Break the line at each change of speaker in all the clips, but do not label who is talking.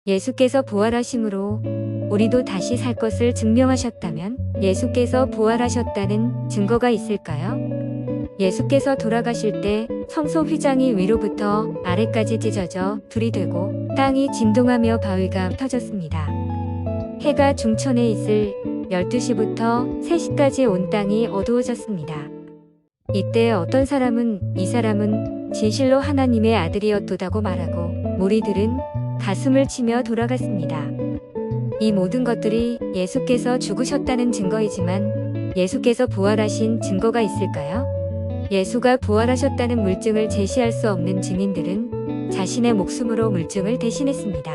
예수께서 부활하심으로 우리도 다시 살 것을 증명하셨다면 예수께서 부활하셨다는 증거가 있을까요? 예수께서 돌아가실 때 성소 휘장이 위로부터 아래까지 찢어져 불이 되고 땅이 진동하며 바위가 터졌습니다. 해가 중천에 있을 12시부터 3시까지 온 땅이 어두워졌습니다. 이때 어떤 사람은 이 사람은 진실로 하나님의 아들이었도다고 말하고 무리들은 가슴을 치며 돌아갔습니다. 이 모든 것들이 예수께서 죽으셨다는 증거이지만 예수께서 부활하신 증거가 있을까요? 예수가 부활하셨다는 물증을 제시할 수 없는 증인들은 자신의 목숨으로 물증을 대신했습니다.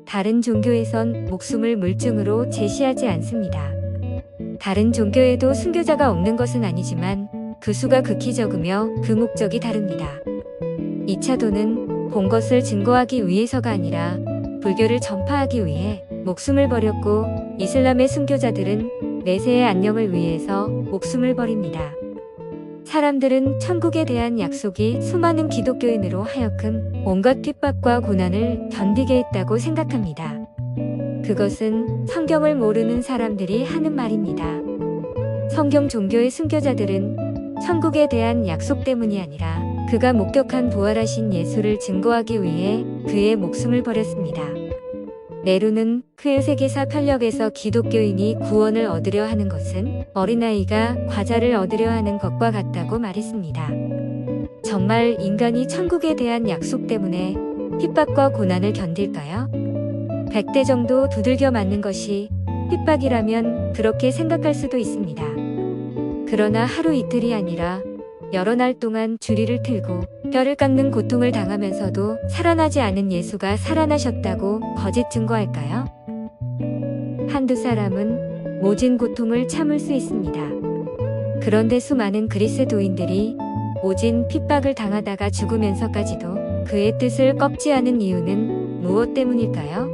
다른 종교에선 목숨을 물증으로 제시하지 않습니다. 다른 종교에도 순교자가 없는 것은 아니지만 그 수가 극히 적으며 그 목적이 다릅니다. 2차도는 본 것을 증거하기 위해서가 아니라 불교를 전파하기 위해 목숨을 버렸고 이슬람의 순교자들은 내세의 안녕을 위해서 목숨을 버립니다. 사람들은 천국에 대한 약속이 수많은 기독교인으로 하여금 온갖 핍박과 고난을 견디게 했다고 생각합니다. 그것은 성경을 모르는 사람들이 하는 말입니다. 성경 종교의 순교자들은 천국에 대한 약속 때문이 아니라 그가 목격한 부활하신 예수를 증거하기 위해 그의 목숨을 버렸습니다. 네루는 그의 세계사 편력에서 기독교인이 구원을 얻으려 하는 것은 어린아이가 과자를 얻으려 하는 것과 같다고 말했습니다. 정말 인간이 천국에 대한 약속 때문에 핍박과 고난을 견딜까요? 100대 정도 두들겨 맞는 것이 핍박이라면 그렇게 생각할 수도 있습니다. 그러나 하루 이틀이 아니라 여러 날 동안 주리를 틀고 뼈를 깎는 고통을 당하면서도 살아나지 않은 예수가 살아나셨다고 거짓 증거할까요? 한두 사람은 모진 고통을 참을 수 있습니다. 그런데 수많은 그리스도인들이 모진 핍박을 당하다가 죽으면서까지도 그의 뜻을 꺾지 않은 이유는 무엇 때문일까요?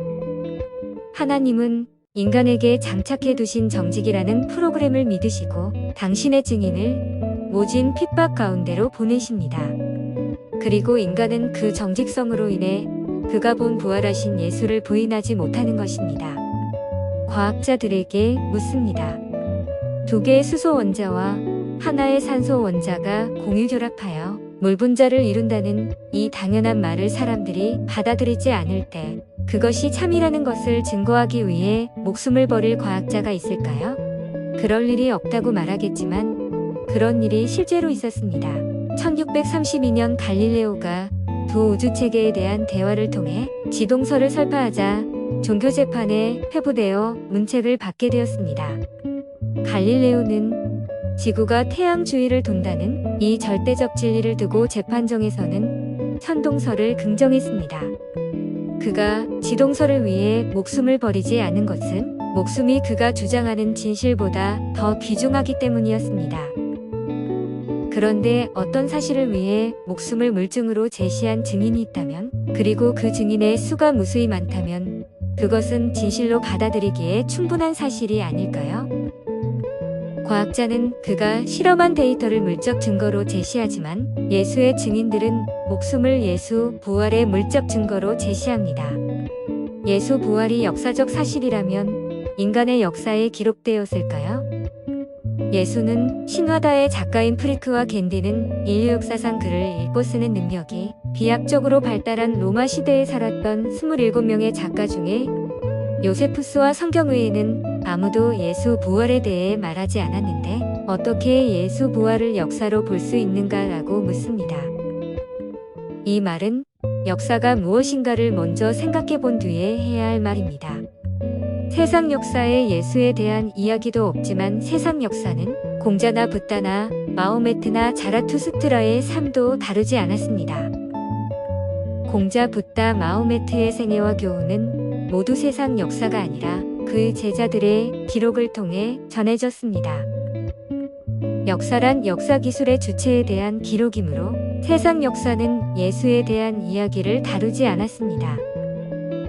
하나님은 인간에게 장착해 두신 정직이라는 프로그램을 믿으시고 당신의 증인을 모진 핍박 가운데로 보내십니다. 그리고 인간은 그 정직성으로 인해 그가 본 부활하신 예수를 부인하지 못하는 것입니다. 과학자들에게 묻습니다. 2개의 수소 원자와 하나의 산소 원자가 공유결합하여 물 분자를 이룬다는 이 당연한 말을 사람들이 받아들이지 않을 때 그것이 참이라는 것을 증거하기 위해 목숨을 버릴 과학자가 있을까요? 그럴 일이 없다고 말하겠지만 그런 일이 실제로 있었습니다. 1632년 갈릴레오가 두 우주체계에 대한 대화를 통해 지동설을 설파하자 종교재판에 회부되어 문책을 받게 되었습니다. 갈릴레오는 지구가 태양 주위를 돈다는 이 절대적 진리를 두고 재판정에서는 천동설을 긍정했습니다. 그가 지동설을 위해 목숨을 버리지 않은 것은 목숨이 그가 주장하는 진실보다 더 귀중하기 때문이었습니다. 그런데 어떤 사실을 위해 목숨을 물증으로 제시한 증인이 있다면, 그리고 그 증인의 수가 무수히 많다면 그것은 진실로 받아들이기에 충분한 사실이 아닐까요? 과학자는 그가 실험한 데이터를 물적 증거로 제시하지만 예수의 증인들은 목숨을 예수 부활의 물적 증거로 제시합니다. 예수 부활이 역사적 사실이라면 인간의 역사에 기록되었을까요? 예수는 신화다의 작가인 프리크와 겐디는 인류 역사상 글을 읽고 쓰는 능력이 비약적으로 발달한 로마 시대에 살았던 27명의 작가 중에 요세푸스와 성경 외에는 아무도 예수 부활에 대해 말하지 않았는데 어떻게 예수 부활을 역사로 볼 수 있는가라고 묻습니다. 이 말은 역사가 무엇인가를 먼저 생각해 본 뒤에 해야 할 말입니다. 세상 역사에 예수에 대한 이야기도 없지만 세상 역사는 공자나 붓다나 마호메트나 자라투스트라의 삶도 다루지 않았습니다. 공자, 붓다, 마호메트의 생애와 교훈은 모두 세상 역사가 아니라 그 제자들의 기록을 통해 전해졌습니다. 역사란 역사 기술의 주체에 대한 기록이므로 세상 역사는 예수에 대한 이야기를 다루지 않았습니다.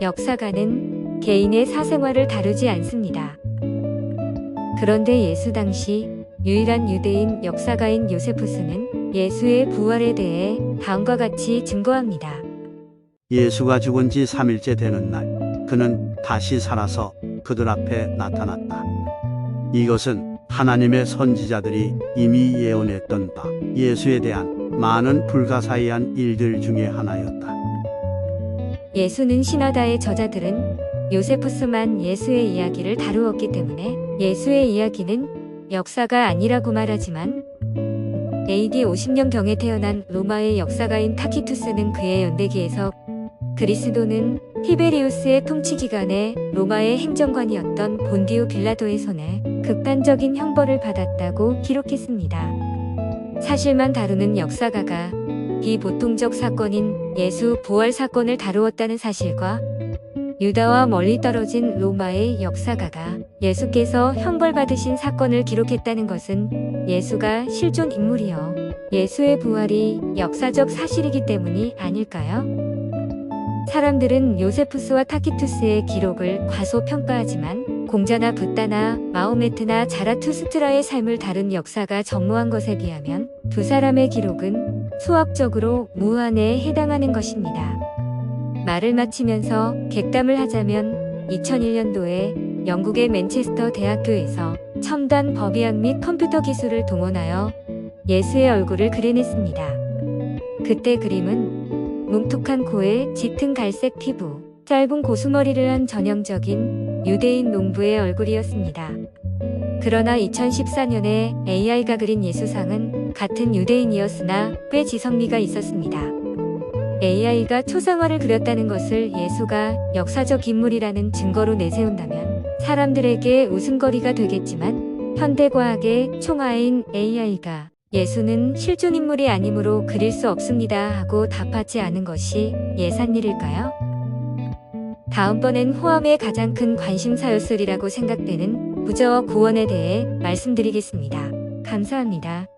역사가는 개인의 사생활을 다루지 않습니다. 그런데 예수 당시 유일한 유대인 역사가인 요세푸스는 예수의 부활에 대해 다음과 같이 증거합니다.
예수가 죽은 지 3일째 되는 날, 그는 다시 살아서 그들 앞에 나타났다. 이것은 하나님의 선지자들이 이미 예언했던 바 예수에 대한 많은 불가사의한 일들 중에 하나였다.
예수는 신화다의 저자들은 요세푸스만 예수의 이야기를 다루었기 때문에 예수의 이야기는 역사가 아니라고 말하지만 AD 50년경에 태어난 로마의 역사가인 타키투스는 그의 연대기에서 그리스도는 티베리우스의 통치 기간에 로마의 행정관이었던 본디우 빌라도의 손에 극단적인 형벌을 받았다고 기록했습니다. 사실만 다루는 역사가가 비보통적 사건인 예수 부활 사건을 다루었다는 사실과 유다와 멀리 떨어진 로마의 역사가가 예수께서 형벌받으신 사건을 기록했다는 것은 예수가 실존 인물이요 예수의 부활이 역사적 사실이기 때문이 아닐까요? 사람들은 요세푸스와 타키투스의 기록을 과소평가하지만 공자나 붓다나 마호메트나 자라투스트라의 삶을 다룬 역사가 전무한 것에 비하면 두 사람의 기록은 수학적으로 무한에 해당하는 것입니다. 말을 마치면서 객담을 하자면 2001년도에 영국의 맨체스터 대학교에서 첨단 법의학 및 컴퓨터 기술을 동원하여 예수의 얼굴을 그려냈습니다. 그때 그림은 뭉툭한 코에 짙은 갈색 피부, 짧은 고수머리를 한 전형적인 유대인 농부의 얼굴이었습니다. 그러나 2014년에 AI가 그린 예수상은 같은 유대인이었으나 꽤 지성미가 있었습니다. AI가 초상화를 그렸다는 것을 예수가 역사적 인물이라는 증거로 내세운다면 사람들에게 웃음거리가 되겠지만 현대과학의 총아인 AI가 예수는 실존 인물이 아니므로 그릴 수 없습니다 하고 답하지 않은 것이 예산일일까요? 다음번엔 호암의 가장 큰 관심사였으리라고 생각되는 부저와 구원에 대해 말씀드리겠습니다. 감사합니다.